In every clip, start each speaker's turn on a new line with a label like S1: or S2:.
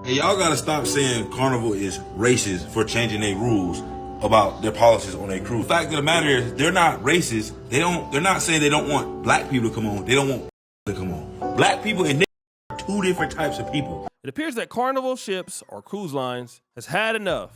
S1: Hey, y'all gotta stop saying Carnival is racist for changing their rules about their policies on their cruise. The fact of the matter is, they're not racist. They're not saying they don't want black people to come on. They don't want to come on. Black people and niggas are two different types of people.
S2: It appears that Carnival ships or cruise lines has had enough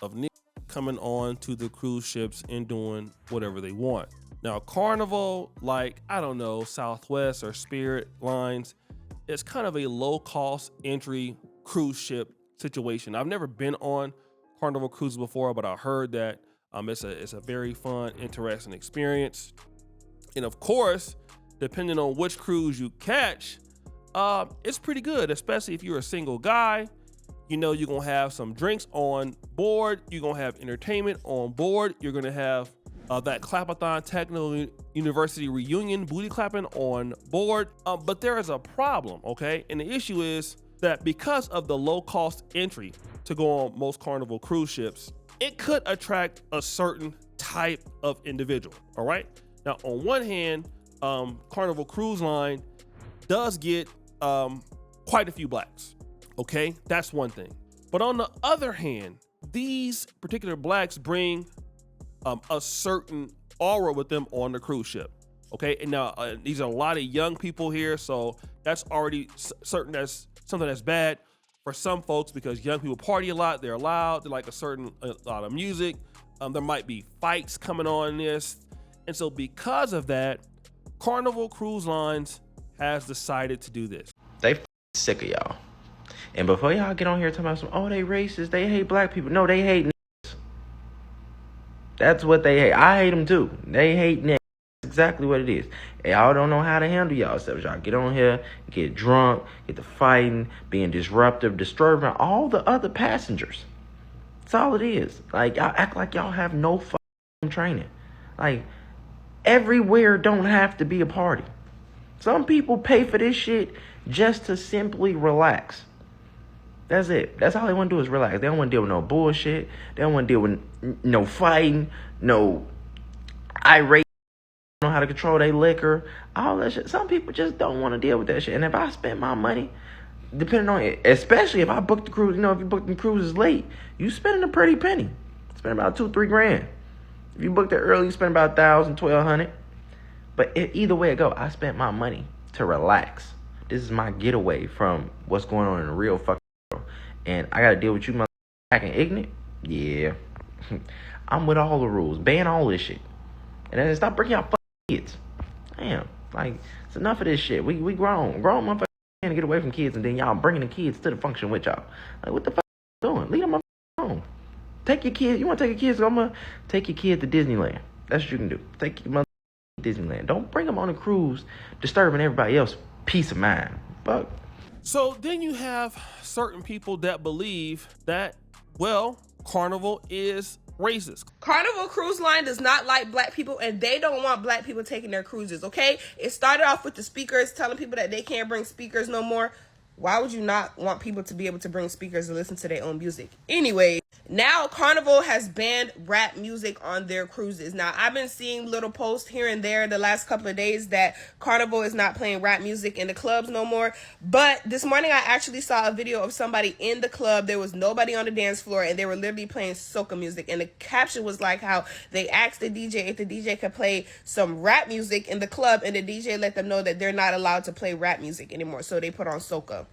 S2: of niggas coming on to the cruise ships and doing whatever they want. Now, Carnival, like, I don't know, Southwest or Spirit lines, it's kind of a low-cost entry cruise ship situation. I've never been on Carnival cruises before, but I heard that it's a very fun, interesting experience. And of course, depending on which cruise you catch, it's pretty good, especially if you're a single guy. You know, you're gonna have some drinks on board. You're gonna have entertainment on board. You're gonna have that Clapathon Technical University reunion booty clapping on board. But there is a problem, okay? And the issue is that because of the low cost entry to go on most Carnival cruise ships, it could attract a certain type of individual, all right? Now, on one hand, Carnival Cruise Line does get quite a few blacks, okay? That's one thing. But on the other hand, these particular blacks bring a certain aura with them on the cruise ship, okay? And now these are a lot of young people here, so that's already certain that's something that's bad for some folks because young people party a lot, they're loud, they like a lot of music. There might be fights coming on this. And so because of that, Carnival Cruise Lines has decided to do this.
S3: They sick of y'all. And before y'all get on here talking about oh, they racist, they hate black people. No, they hate niggas. That's what they hate. I hate them too. They hate niggas. Exactly what it is. And y'all don't know how to handle yourselves. Y'all get on here, get drunk, get to fighting, being disruptive, disturbing all the other passengers. That's all it is. Like, y'all act like y'all have no fucking training. Like, everywhere don't have to be a party. Some people pay for this shit just to simply relax. That's it. That's all they want to do is relax. They don't want to deal with no bullshit. They don't want to deal with no fighting, no irate. Know how to control their liquor, all that shit. Some people just don't want to deal with that shit. And if I spend my money, depending on it, especially if I book the cruise, you know, if you book the cruises late, you spending a pretty penny. Spend about $2-3 grand. If you booked it early, you spend about $1,000-1,200. But either way it go, I spent my money to relax. This is my getaway from what's going on in the real fucking world. And I got to deal with you motherfuckers acting ignorant? Yeah. I'm with all the rules. Ban all this shit. And then stop bringing out kids. Damn, like, it's enough of this shit. We grown motherfuckers can't get away from kids, and then y'all bringing the kids to the function with y'all. Like, what the fuck you doing? Leave them alone. Take your kids. You want to take your kids? I'm gonna take your kid to Disneyland. That's what you can do. Take your mother to Disneyland. Don't bring them on a cruise, disturbing everybody else's peace of mind. Fuck.
S2: So then you have certain people that believe that, well, Carnival is racist.
S4: Carnival Cruise Line does not like black people, and they don't want black people taking their cruises, okay? It started off with the speakers telling people that they can't bring speakers no more. Why would you not want people to be able to bring speakers and listen to their own music? Anyway, now Carnival has banned rap music on their cruises. Now, I've been seeing little posts here and there the last couple of days that Carnival is not playing rap music in the clubs no more. But this morning, I actually saw a video of somebody in the club. There was nobody on the dance floor, and they were literally playing soca music. And the caption was like how they asked the DJ if the DJ could play some rap music in the club, and the DJ let them know that they're not allowed to play rap music anymore. So they put on soca.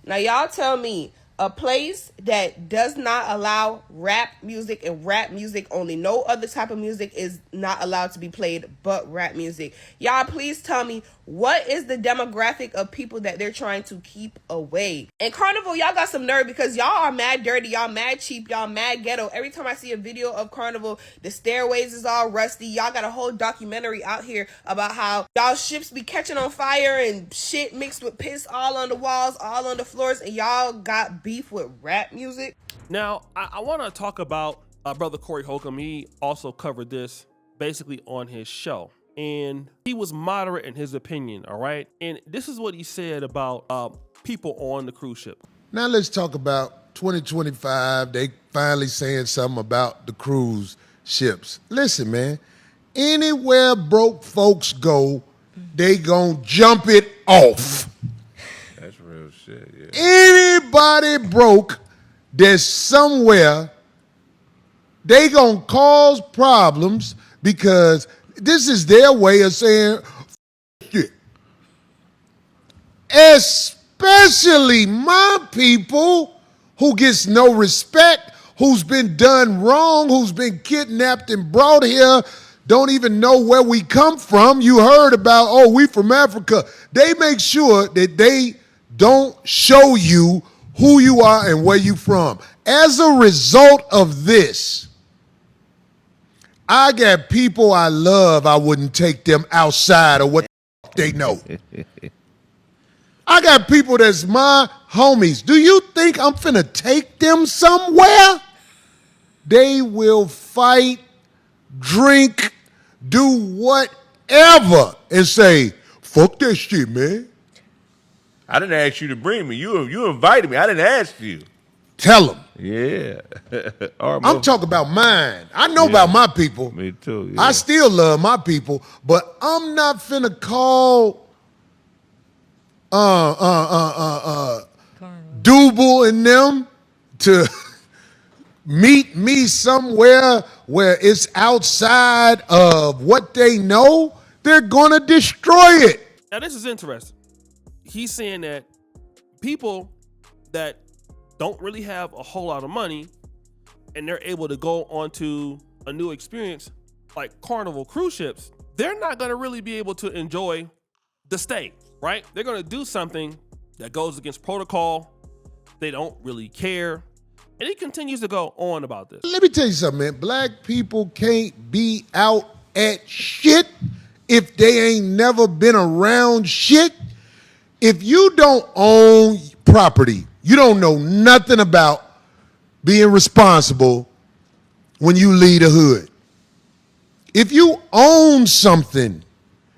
S4: Now, y'all tell me, a place that does not allow rap music and rap music only, no other type of music is not allowed to be played but rap music. Y'all, please tell me, what is the demographic of people that they're trying to keep away? And Carnival, y'all got some nerve because y'all are mad dirty, y'all mad cheap, y'all mad ghetto. Every time I see a video of Carnival, the stairways is all rusty. Y'all got a whole documentary out here about how y'all ships be catching on fire and shit mixed with piss all on the walls, all on the floors, and y'all got beef with rap music.
S2: Now, I want to talk about Brother Corey Holcomb. He also covered this basically on his show. And he was moderate in his opinion, all right? And this is what he said about people on the cruise ship.
S5: Now let's talk about 2025. They finally saying something about the cruise ships. Listen, man, anywhere broke folks go, they gonna jump it off.
S6: That's real shit, yeah.
S5: Anybody broke that's somewhere, they gonna cause problems because this is their way of saying shit. Especially my people who gets no respect, who's been done wrong, who's been kidnapped and brought here, don't even know where we come from. You heard about, oh, we from Africa. They make sure that they don't show you who you are and where you from. As a result of this, I got people I love, I wouldn't take them outside of what they know. I got people that's my homies. Do you think I'm finna take them somewhere? They will fight, drink, do whatever, and say, fuck that shit, man.
S6: I didn't ask you to bring me. You invited me. I didn't ask you.
S5: Tell them.
S6: Yeah.
S5: I'm talking about mine. I know about my people.
S6: Me too. Yeah.
S5: I still love my people, but I'm not finna call Double and them to meet me somewhere where it's outside of what they know. They're gonna destroy it.
S2: Now this is interesting. He's saying that people that don't really have a whole lot of money and they're able to go onto a new experience like Carnival cruise ships, they're not gonna really be able to enjoy the stay, right? They're gonna do something that goes against protocol. They don't really care. And he continues to go on about this.
S5: Let me tell you something, man. Black people can't be out at shit if they ain't never been around shit. If you don't own property, you don't know nothing about being responsible when you leave the hood. If you own something,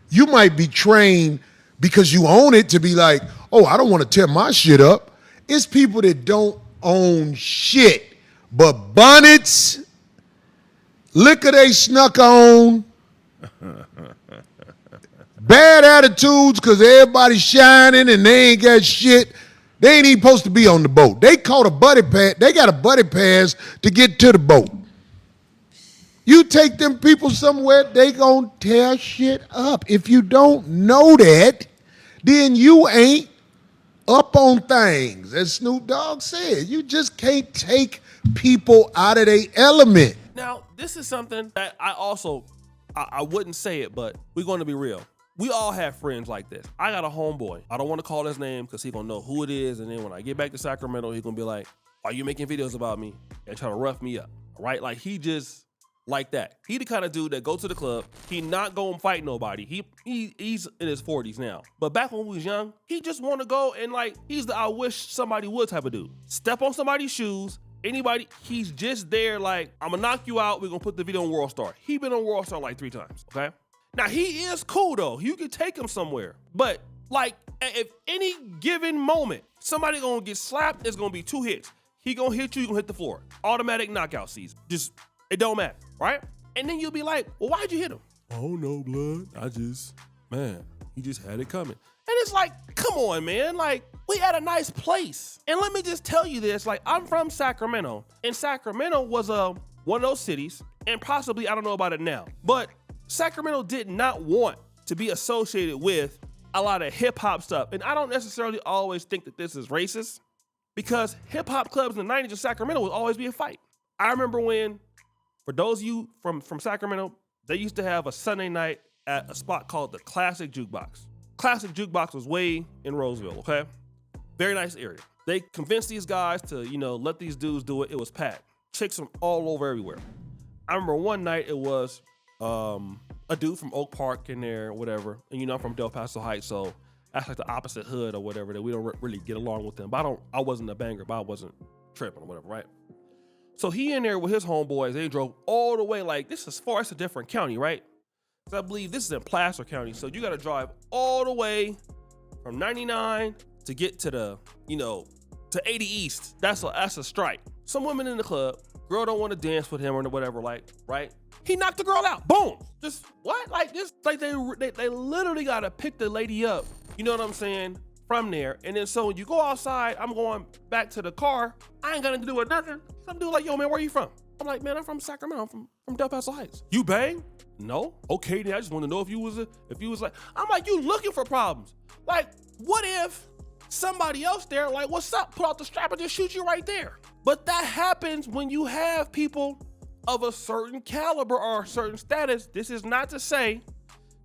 S5: you might be trained because you own it to be like, oh, I don't want to tear my shit up. It's people that don't own shit but bonnets, liquor they snuck on, bad attitudes because everybody's shining and they ain't got shit. They ain't even supposed to be on the boat. They caught a buddy pass. They got a buddy pass to get to the boat. You take them people somewhere, they gonna tear shit up. If you don't know that, then you ain't up on things. As Snoop Dogg said, you just can't take people out of their element.
S2: Now, this is something that I wouldn't say it, but we're going to be real. We all have friends like this. I got a homeboy. I don't want to call his name because he's going to know who it is. And then when I get back to Sacramento, he's going to be like, are you making videos about me? And try to rough me up, right? Like, he just like that. He the kind of dude that go to the club. He not going to fight nobody. He's in his 40s now. But back when we was young, he just want to go and like, he's the I wish somebody would type of dude. Step on somebody's shoes. Anybody, he's just there like, I'm gonna knock you out. We're gonna put the video on World Star. He been on World Star like 3 times, okay? Now, he is cool though. You can take him somewhere. But like, if any given moment, somebody gonna get slapped, it's gonna be 2 hits. He gonna hit you, gonna hit the floor. Automatic knockout season. Just, it don't matter, right? And then you'll be like, well, why'd you hit him? Oh no, blood. Man, he just had it coming. And it's like, come on, man. Like, we at a nice place. And let me just tell you this, like, I'm from Sacramento. And Sacramento was one of those cities, and possibly, I don't know about it now, but Sacramento did not want to be associated with a lot of hip hop stuff. And I don't necessarily always think that this is racist, because hip hop clubs in the 90s in Sacramento would always be a fight. I remember when, for those of you from Sacramento, they used to have a Sunday night at a spot called the Classic Jukebox. Classic Jukebox was way in Roseville, okay? Very nice area. They convinced these guys to, let these dudes do it. It was packed. Chicks from all over everywhere. I remember one night it was a dude from Oak Park in there, whatever. And I'm from Del Paso Heights, so that's like the opposite hood or whatever, that we don't really get along with them. But I wasn't a banger, but I wasn't tripping or whatever, right? So he in there with his homeboys. They drove all the way, like, this is far, it's a different county, right? So I believe this is in Placer County. So you got to drive all the way from 99 to get to the, to 80 East. That's a strike. Some women in the club, girl don't want to dance with him or whatever, like, right? He knocked the girl out. Boom. Just what? Like this, like they literally got to pick the lady up. You know what I'm saying? from there. And then so when you go outside, I'm going back to the car. I ain't got nothing to do with nothing. Some dude like, yo, man, where you from? I'm like, man, I'm from Sacramento. I'm from Del Paso Heights. You bang? No. Okay, then I just want to know if you was like, I'm like, you looking for problems. Like, what if somebody else there, like, what's up? Pull out the strap and just shoot you right there. But that happens when you have people of a certain caliber or a certain status. This is not to say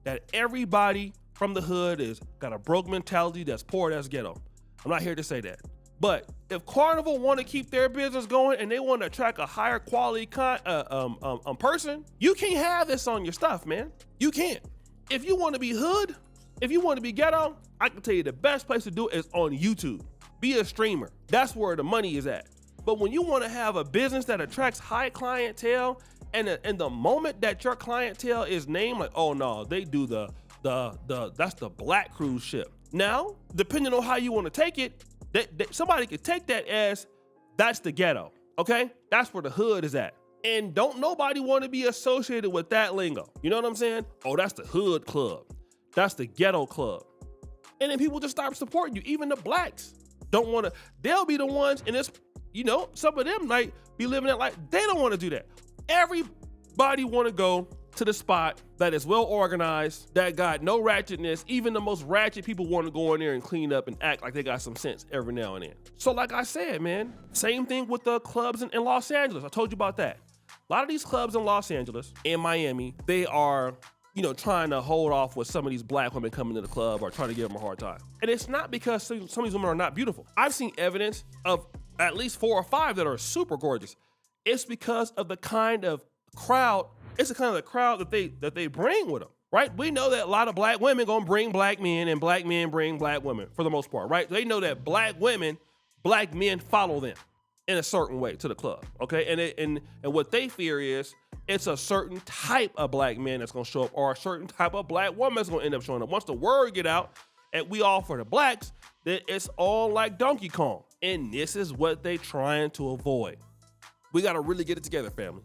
S2: that everybody from the hood is got a broke mentality, that's poor, that's ghetto. I'm not here to say that. But if Carnival want to keep their business going and they want to attract a higher quality person, you can't have this on your stuff, man. You can't. If you want to be hood, if you want to be ghetto, I can tell you the best place to do it is on YouTube. Be a streamer. That's where the money is at. But when you want to have a business that attracts high clientele, and the moment that your clientele is named, like, oh no, they do that's the black cruise ship. Now, depending on how you want to take it, somebody could take that as that's the ghetto, okay? That's where the hood is at. And don't nobody want to be associated with that lingo. You know what I'm saying? Oh, that's the hood club. That's the ghetto club. And then people just start supporting you. Even the blacks don't want to, they'll be the ones, and it's, you know, some of them might be living that life. They don't want to do that. Everybody want to go to the spot that is well organized, that got no ratchetness. Even the most ratchet people want to go in there and clean up and act like they got some sense every now and then. So like I said, man, same thing with the clubs in Los Angeles. I told you about that. A lot of these clubs in Los Angeles and Miami, they are, you know, trying to hold off with some of these black women coming to the club or trying to give them a hard time. And it's not because some of these women are not beautiful. I've seen evidence of at least 4 or 5 that are super gorgeous. It's because of the kind of crowd, it's the kind of crowd that they bring with them, right? We know that a lot of black women gonna bring black men and black men bring black women for the most part, right? They know that black men follow them in a certain way to the club, okay? And what they fear is it's a certain type of black man that's gonna show up or a certain type of black woman that's gonna end up showing up. Once the word get out and we all for the blacks, then it's all like Donkey Kong. And this is what they trying to avoid. We gotta really get it together, family.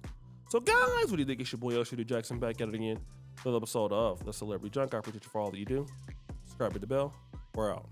S2: So guys, what do you think? It's your boy L. Jackson back at it again. Another episode of The Celebrity Junk. I appreciate you for all that you do. Subscribe to the bell. We're out.